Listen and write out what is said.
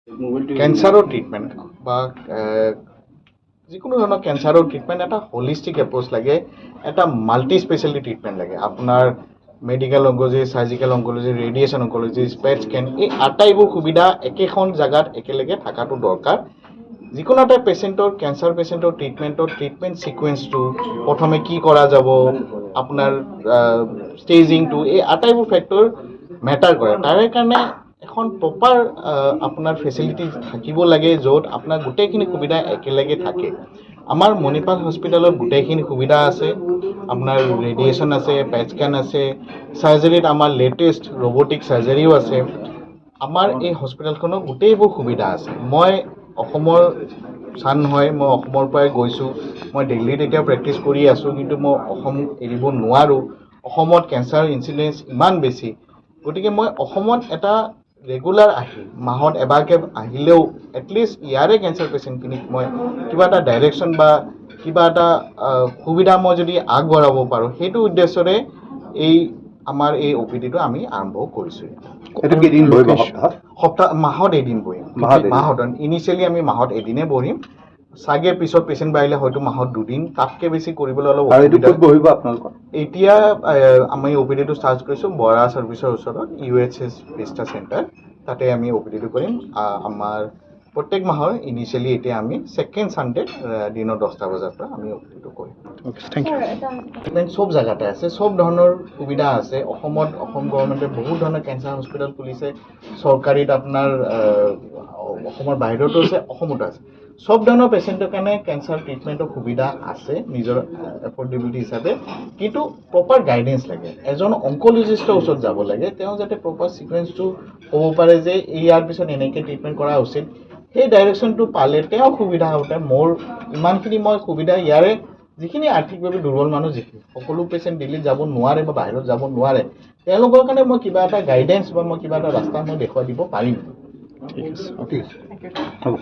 কেঞ্চাৰৰ ট্ৰিটমেণ্ট বা যিকোনো ধৰণৰ কেঞ্চাৰৰ ট্ৰিটমেণ্ট এটা হলিষ্টিক এপ্ৰ'চ লাগে, এটা মাল্টি স্পেচিয়েলিটি ট্ৰিটমেণ্ট লাগে। আপোনাৰ medical oncology, surgical oncology, radiation oncology, spate scan, এই আটাইবোৰ সুবিধা একেখন জেগাত একেলগে থকাটো দৰকাৰ। যিকোনো এটা পেচেণ্টৰ কেঞ্চাৰ পেচেণ্টৰ ট্ৰিটমেণ্ট ছিকুৱেঞ্চটো প্ৰথমে কি কৰা যাব, আপোনাৰ ষ্টেজিংটো, এই আটাইবোৰ ফেক্টৰ মেটাৰ কৰে। তাৰে কাৰণে এখন প্ৰপাৰ আপোনাৰ ফেচিলিটি থাকিব লাগে, য'ত আপোনাৰ গোটেইখিনি সুবিধা একেলগে থাকে। আমাৰ মণিপাল হস্পিটেলত গোটেইখিনি সুবিধা আছে। আপোনাৰ ৰেডিয়েশ্যন আছে, পেট স্কেন আছে, চাৰ্জাৰীত আমাৰ লেটেষ্ট ৰবটিক চাৰ্জাৰীও আছে। আমাৰ এই হস্পিটেলখনত গোটেইবোৰ সুবিধা আছে। মই অসমৰ চান হয়, মই অসমৰ পৰাই গৈছোঁ। মই দিল্লীত এতিয়া প্ৰেক্টিছ কৰি আছোঁ, কিন্তু মই অসম এৰিব নোৱাৰোঁ। অসমত কেঞ্চাৰ ইনচিডেঞ্চ ইমান বেছি, গতিকে মই অসমত এটা ৰেগুলাৰ আহি মাহত এবাৰকৈ আহিলেও এটলিষ্ট ইয়াৰে কেঞ্চাৰ পেচেণ্টখিনিক মই কিবা এটা ডাইৰেকশ্যন বা কিবা এটা সুবিধা মই যদি আগবঢ়াব পাৰোঁ, সেইটো উদ্দেশ্যৰে আমাৰ এই OPD-টো আমি আৰম্ভ কৰিছোঁ। মাহত এদিন বহিম। ইনিচিয়েলি আমি মাহত এদিনে বহিম। চাগে পিছত পেচেণ্ট বাঢ়িলে হয়তো মাহত দুদিন, তাতকৈ বেছি কৰিবলৈ অলপ অসুবিধা। এতিয়া আমি OPD-টো ষ্টাৰ্ট কৰিছোঁ বৰা চাৰ্ভিচৰ ওচৰত, UHS ভিষ্টা চেণ্টাৰ, তাতে আমি OPD-টো কৰিম। আমাৰ প্ৰত্যেক মাহৰ ইনিচিয়েলি এতিয়া আমি ছেকেণ্ড ছানডে দিনৰ 10টা বজাৰ পৰা আমি OPD-টো কৰিম। ট্ৰিটমেণ্ট চব জেগাতে আছে, চব ধৰণৰ সুবিধা আছে। অসম গভৰ্ণমেণ্টে বহুত ধৰণৰ কেঞ্চাৰ হস্পিটেল খুলিছে। চৰকাৰীত আপোনাৰ অসমৰ বাহিৰতো আছে, অসমতো আছে। চব ধৰণৰ পেচেণ্টৰ কাৰণে কেঞ্চাৰ ট্ৰিটমেণ্টৰ সুবিধা আছে নিজৰ এফৰ্ডেবিলিটি হিচাপে, কিন্তু প্ৰপাৰ গাইডেঞ্চ লাগে। এজন অংক'লজিষ্টৰ ওচৰত যাব লাগে, তেওঁ যাতে প্ৰপাৰ ছিকুৱেঞ্চটো ক'ব পাৰে যে ইয়াৰ পিছত এনেকৈ ট্ৰিটমেণ্ট কৰা উচিত। সেই ডাইৰেকশ্যনটো পালে তেওঁ সুবিধা হওঁতে মোৰ ইমানখিনি মই সুবিধা ইয়াৰে যিখিনি আৰ্থিকভাৱে দুৰ্বল মানুহ, সকলো পেচেণ্ট দিল্লীত যাব নোৱাৰে বা বাহিৰত যাব নোৱাৰে, তেওঁলোকৰ কাৰণে মই কিবা এটা গাইডেঞ্চ বা মই কিবা এটা ৰাস্তা মই দেখুৱাই দিব পাৰিম। ঠিক আছে, হ'ব।